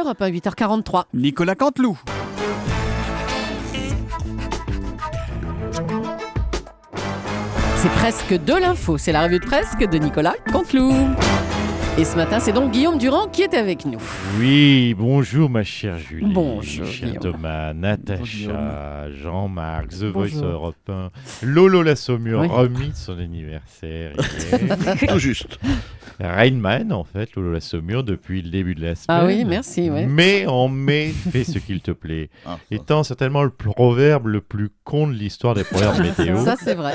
Europe 1, 8h43. Nicolas Canteloup. C'est presque de l'info, c'est la revue de presque de Nicolas Canteloup. Et ce matin, c'est donc Guillaume Durand qui est avec nous. Oui, bonjour ma chère Julie. Bonjour, cher Guillaume. Thomas, Natacha, Jean-Marc, The Voice Bonjour. Europe 1, Lolo la Saumure, Oui. remis de son anniversaire hier. Tout juste. Rainman, en fait, Lolo la Saumure, depuis le début de la semaine. Ah oui, merci, ouais. Mais en mai, fais ce qu'il te plaît. Ah, Étant certainement le proverbe le plus con de l'histoire des proverbes météo. Ça, c'est vrai.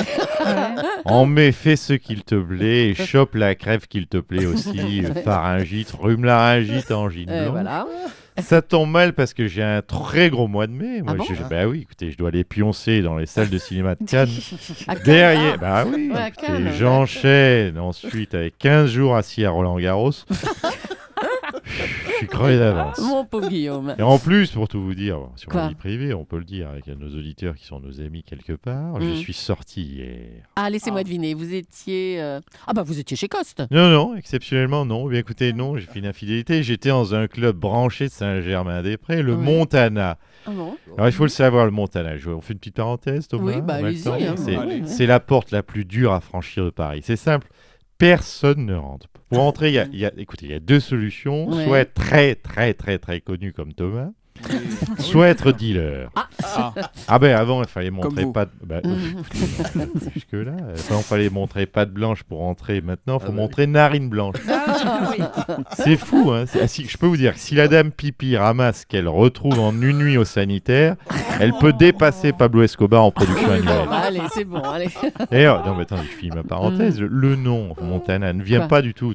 En mai, fais ce qu'il te plaît, et chope la crève qu'il te plaît aussi, pharyngite, rhume-laryngite, angine blanche. Voilà. Ça tombe mal parce que j'ai un très gros mois de mai. Moi, Ah bon bah oui, écoutez, je dois aller pioncer dans les salles de cinéma de Cannes. À Cannes, Derrière, ah. bah oui, Ouais, à écoutez, Cannes, j'enchaîne ensuite avec 15 jours assis à Roland-Garros. Je suis crevé d'avance. Mon pauvre Guillaume. Et en plus, pour tout vous dire, sur Quoi ma vie privée, on peut le dire avec nos auditeurs qui sont nos amis quelque part, je Mm. suis sorti hier. Ah, laissez-moi deviner, vous étiez... Ah bah, vous étiez chez Coste. Non, exceptionnellement non. Bien écoutez, non, j'ai fait une infidélité. J'étais dans un club branché de Saint-Germain-des-Prés, le Ouais. Montana. Ah bon. Alors il faut le savoir, le Montana. On fait une petite parenthèse, Thomas. Oui, bah, en même allez-y, temps. hein. C'est, Ouais. c'est la porte la plus dure à franchir de Paris. C'est simple. Personne ne rentre. Pour entrer, écoutez, il y a deux solutions. Ouais. Soit être très, très, très, très connu comme Thomas, soit être dealer. Ah, Ah ben avant, il fallait montrer vous. pas de... Bah, jusque-là, il fallait montrer patte blanche pour entrer. Maintenant, il faut montrer narine blanche. C'est fou, hein. Je peux vous dire que si la dame Pipi ramasse qu'elle retrouve en une nuit au sanitaire, elle peut dépasser Pablo Escobar en production Bon, annuelle. bah, allez, c'est bon, allez. D'ailleurs, non mais attends, je finis ma parenthèse. Le nom Montana ne vient Quoi pas du tout,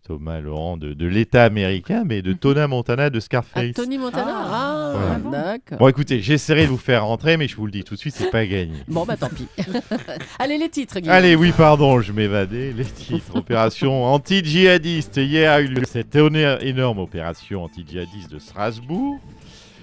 Thomas Laurent, de l'État américain, mais de Tona Montana de Ah, Scarface. Tony Montana. Ah, Voilà. d'accord. Bon, écoutez, j'essaierai de vous faire rentrer, mais je vous le dis tout de suite, c'est pas gagné. Bon, bah tant pis. Allez, les titres, Guillaume. Allez, oui, pardon, je m'évadais. Les titres. Opération anti-djihadiste. Hier a eu lieu cette énorme opération anti-djihadiste de Strasbourg.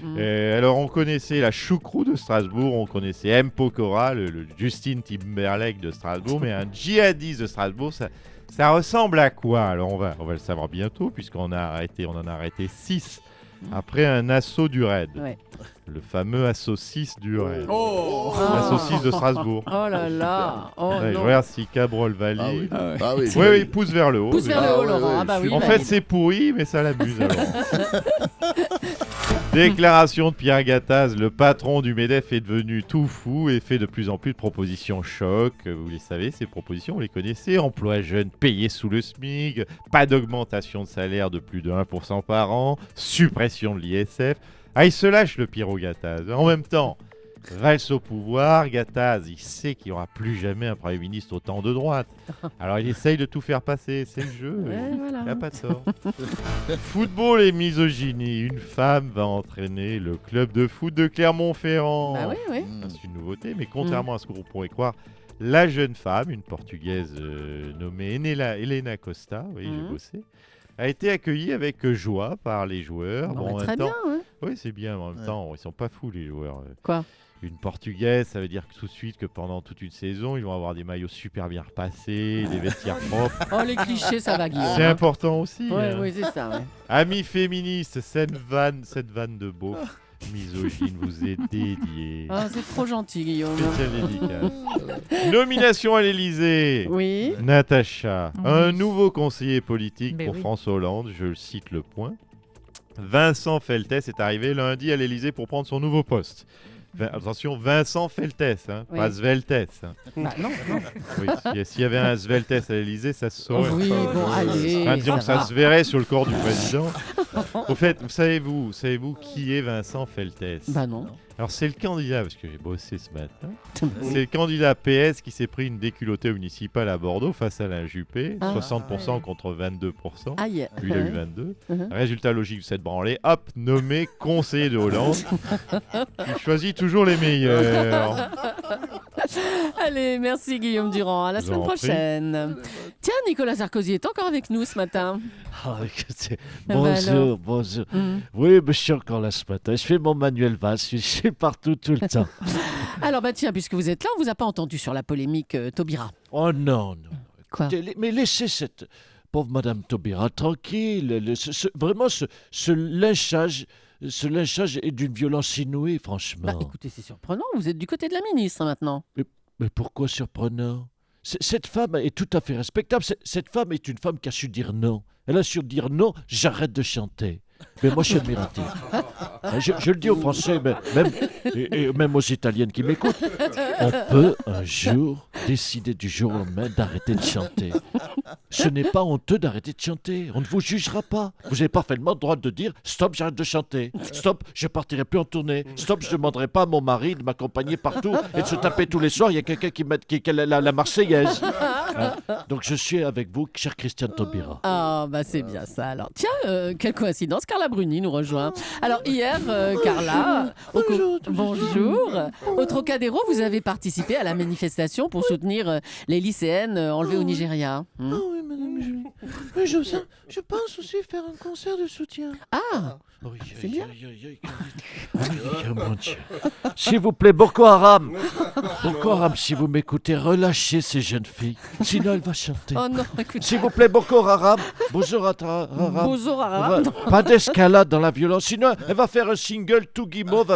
Mm. Alors, on connaissait la choucrou de Strasbourg, on connaissait M. Pokora, le Justin Timberlake de Strasbourg, mais un djihadiste de Strasbourg, ça ressemble à quoi? Alors, on va le savoir bientôt, puisqu'on en a arrêté 6 après un assaut du raid. Ouais. Le fameux assaut 6 du raid. oh. L'assaut 6 de Strasbourg. Oh là là. Oh Ouais, je non. regarde si Cabrol valide. Ah oui. Ah ouais. Ah oui. Oui, pouce vers le haut. Pouce vers le haut, ouais, Laurent. ouais, Ah bah je oui. En valide. fait, c'est pourri, mais ça l'amuse alors. Déclaration de Pierre Gattaz, le patron du MEDEF est devenu tout fou et fait de plus en plus de propositions choc. Vous les savez, ces propositions, vous les connaissez. Emploi jeune payé sous le SMIC, pas d'augmentation de salaire de plus de 1% par an, suppression de l'ISF. Ah, il se lâche le Pierrot Gattaz. En même temps, valse au pouvoir, Gattaz, il sait qu'il n'y aura plus jamais un Premier ministre autant de droite. Alors il essaye de tout faire passer, c'est le jeu. Ouais, voilà. Il n'a pas tort. Football et misogynie. Une femme va entraîner le club de foot de Clermont-Ferrand. Bah oui, oui. C'est une nouveauté, mais contrairement à ce que vous pourrez croire, la jeune femme, une portugaise nommée Helena Costa, oui, j'ai bossé, a été accueillie avec joie par les joueurs. Bon, en bah, même très temps- bien. Hein. Oui, c'est bien, mais en même temps, ils sont pas fous les joueurs. Quoi? Une portugaise, ça veut dire que tout de suite que pendant toute une saison, ils vont avoir des maillots super bien repassés, des vestiaires propres. Oh, les clichés, ça va, Guillaume. C'est hein. important aussi. Ouais, hein. oui, c'est ça. Ouais. Amis féministes, cette vanne de beauf misogyne vous est dédiée. Ah, c'est trop gentil, Guillaume. Spéciale dédicace. Nomination à l'Élysée. Oui. Natacha, Oui. un nouveau conseiller politique Mais pour oui. François Hollande, je cite le point. Vincent Feltès est arrivé lundi à l'Élysée pour prendre son nouveau poste. Attention, Vincent Feltès, hein, Oui. pas Sveltès. Hein. Bah, non, non. Oui, s'il y avait un Sveltès à l'Élysée, ça se saurait. Oui, bon, allez. Enfin, disons que ça va. se verrait sur le corps du président. Au fait, savez-vous qui est Vincent Feltès? Bah non. Alors c'est le candidat, parce que j'ai bossé ce matin, c'est le candidat PS qui s'est pris une déculottée municipale à Bordeaux face à Alain Juppé, Ah. 60% contre 22%. Aïe. Lui, il a eu 22. Mhm. Résultat logique de cette branlée, hop, nommé conseiller de Hollande. Il choisit toujours les meilleurs. Allez, merci Guillaume Durand. À la Je semaine vous en prie. prochaine. Tiens, Nicolas Sarkozy est encore avec nous ce matin. Ah, écoutez, Ah bah alors. bonjour. Mm. Oui, mais je suis encore là ce matin. Je fais mon Manuel Valls, je suis partout tout le temps. Alors, bah tiens, puisque vous êtes là, on vous a pas entendu sur la polémique Taubira. Oh non, non. Quoi? Mais laissez cette pauvre Madame Taubira, tranquille. Vraiment, ce lynchage est d'une violence inouïe, franchement. Bah, écoutez, c'est surprenant, vous êtes du côté de la ministre maintenant. Mais pourquoi surprenant? Cette femme est tout à fait respectable. Cette femme est une femme qui a su dire non. Elle a su dire non, j'arrête de chanter. Mais moi, je suis admiratif. Je le dis aux Français, mais même aux Italiennes qui m'écoutent. On peut un jour décider du jour au lendemain d'arrêter de chanter. Ce n'est pas honteux d'arrêter de chanter. On ne vous jugera pas. Vous avez parfaitement le droit de dire « Stop, j'arrête de chanter. Stop, je ne partirai plus en tournée. Stop, je ne demanderai pas à mon mari de m'accompagner partout et de se taper tous les soirs. Il y a quelqu'un qui la Marseillaise. » Donc je suis avec vous, cher Christiane Taubira. Ah, bah c'est bien ça alors. Tiens, quelle coïncidence, Carla Bruni nous rejoint. Alors hier, Carla, bonjour. Au Trocadéro, vous avez participé à la manifestation pour soutenir les lycéennes enlevées au Nigeria. Ah oui, madame Julie. Mais je pense aussi faire un concert de soutien. Ah, c'est bien. Mon Dieu. S'il vous plaît, Boko Haram, si vous m'écoutez, relâchez ces jeunes filles. Sinon, elle va chanter. Oh non, écoute. S'il vous plaît, Boko Haram, bonjour Haram. Bonjour, Haram. Pas d'escalade dans la violence. Sinon, elle va faire un single tout guimauve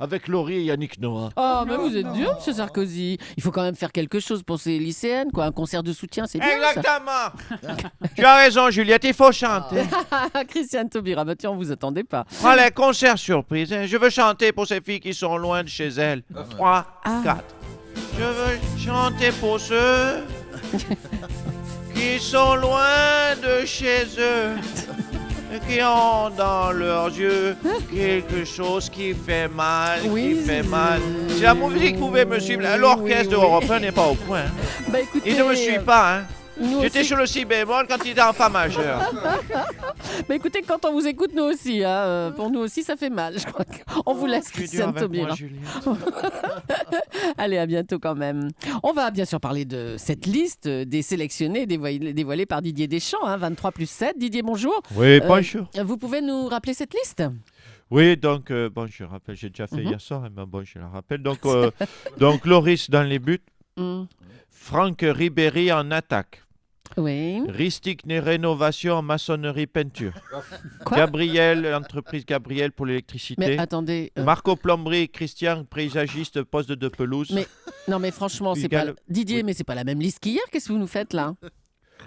avec Laurie et Yannick Noah. Oh, mais vous êtes dur, monsieur Sarkozy. Il faut quand même faire quelque chose pour ces lycéennes, quoi. Un concert de soutien, c'est bien. Exactement. Tu as raison, Juliette, il faut chanter. Ça. Christiane Taubira, bah tiens, on vous attendait pas. Allez, concert surprise. Hein. Je veux chanter pour ces filles qui sont loin de chez elles. 3, 4. Je veux chanter pour ceux qui sont loin de chez eux et qui ont dans leurs yeux quelque chose qui fait mal, Oui, qui fait mal. Si la musique pouvait me suivre, l'orchestre de Europe 1 n'est pas au point. Hein. Bah écoutez, Il ne me suit pas, hein. nous J'étais aussi. sur le si bémol quand il était en fa majeur. Bah écoutez, quand on vous écoute, nous aussi, hein, pour nous aussi, ça fait mal. Je crois qu'on vous laisse, Tu es dur Christiane avec moi, Taubira. Juliette. Allez, à bientôt quand même. On va bien sûr parler de cette liste des sélectionnés dévoilés par Didier Deschamps, hein, 23 plus 7. Didier, bonjour. Oui, bonjour. Vous pouvez nous rappeler cette liste ? Oui, donc, bon, je rappelle, j'ai déjà fait hier soir, mais bon, je la rappelle. Donc Loris dans les buts, Franck Ribéry en attaque. Oui. Ristic Rénovation, maçonnerie, peinture. Quoi ? Gabriel, entreprise Gabriel pour l'électricité. Mais attendez. Marco Plomberie, Christian, paysagiste, poste de pelouse. Mais- Non, mais franchement, c'est pas. Didier, mais c'est pas la même liste qu'hier. Qu'est-ce que vous nous faites là ?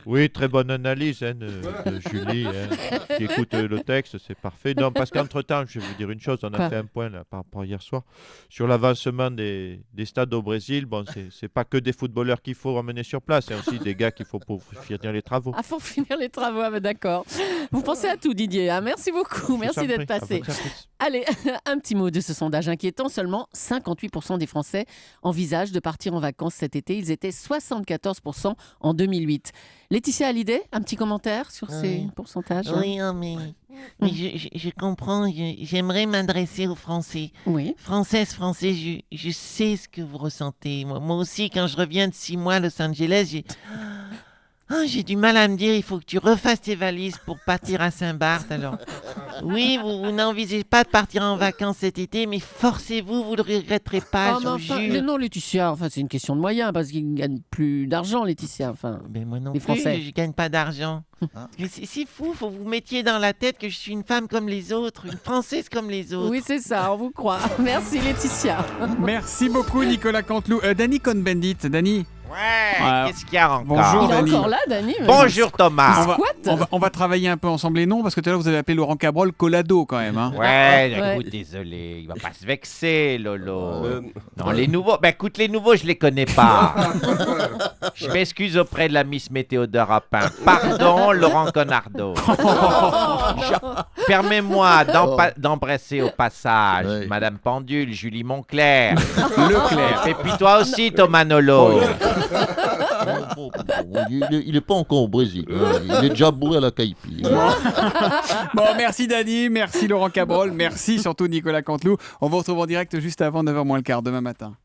Oui, très bonne analyse hein, de Julie, hein, qui écoute le texte, c'est parfait. Non, parce qu'entre-temps, je vais vous dire une chose, on a Quoi ? fait un point là, par rapport à hier soir, sur l'avancement des stades au Brésil. Bon, c'est pas que des footballeurs qu'il faut emmener sur place, il y a aussi des gars qu'il faut pour finir les travaux. Ah, pour finir les travaux, ah, bah, d'accord. Vous pensez à tout, Didier. Hein. Merci beaucoup. Je vous Merci en d'être prie, à passé. votre service. Allez, un petit mot de ce sondage inquiétant. Seulement 58% des Français envisagent de partir en vacances cet été. Ils étaient 74% en 2008. Laetitia Hallyday, un petit commentaire sur ces pourcentages ? Oui, oh, mais je comprends. J'aimerais m'adresser aux Français. Oui. Françaises, Français, je sais ce que vous ressentez. Moi aussi, quand je reviens de 6 mois à Los Angeles, j'ai du mal à me dire, il faut que tu refasses tes valises pour partir à Saint-Barth. Alors, oui, vous n'envisagez pas de partir en vacances cet été, mais forcez-vous, vous ne le regretterez pas, Ah, je mais vous enfin, jure. mais non, Laetitia, enfin, c'est une question de moyens parce qu'ils ne gagnent plus d'argent, Laetitia. Enfin, Mais moi non Les plus, Français. je gagne pas d'argent. Mais c'est fou, faut que vous mettiez dans la tête que je suis une femme comme les autres, une Française comme les autres. oui, c'est ça, on vous croit. Merci, Laetitia. Merci beaucoup, Nicolas Canteloup. Danny Cohn-Bendit, Danny. Ouais, qu'est-ce qu'il y a encore? Bonjour, Il est Dany. encore là, Dany. mais- Bonjour Thomas. On va travailler un peu ensemble les noms parce que tout à l'heure vous avez appelé Laurent Cabrol Colado quand même. Hein. Ouais, Ouais. écoute, désolé, il va pas se vexer, Lolo. Non, les nouveaux, ben écoute, les nouveaux, je les connais pas. Je m'excuse auprès de la Miss Météo d'Europe 1. Pardon, Laurent Conardo. Permets-moi d'embrasser au passage Madame Pendule, Julie Monclerc. Leclerc. Et puis toi aussi, Thomas Nolo. Il est pas encore au Brésil. Hein. Il est déjà bourré à la caipi. Bon, merci Dany, merci Laurent Cabrol, merci surtout Nicolas Canteloup. On vous retrouve en direct juste avant 9h moins le quart demain matin.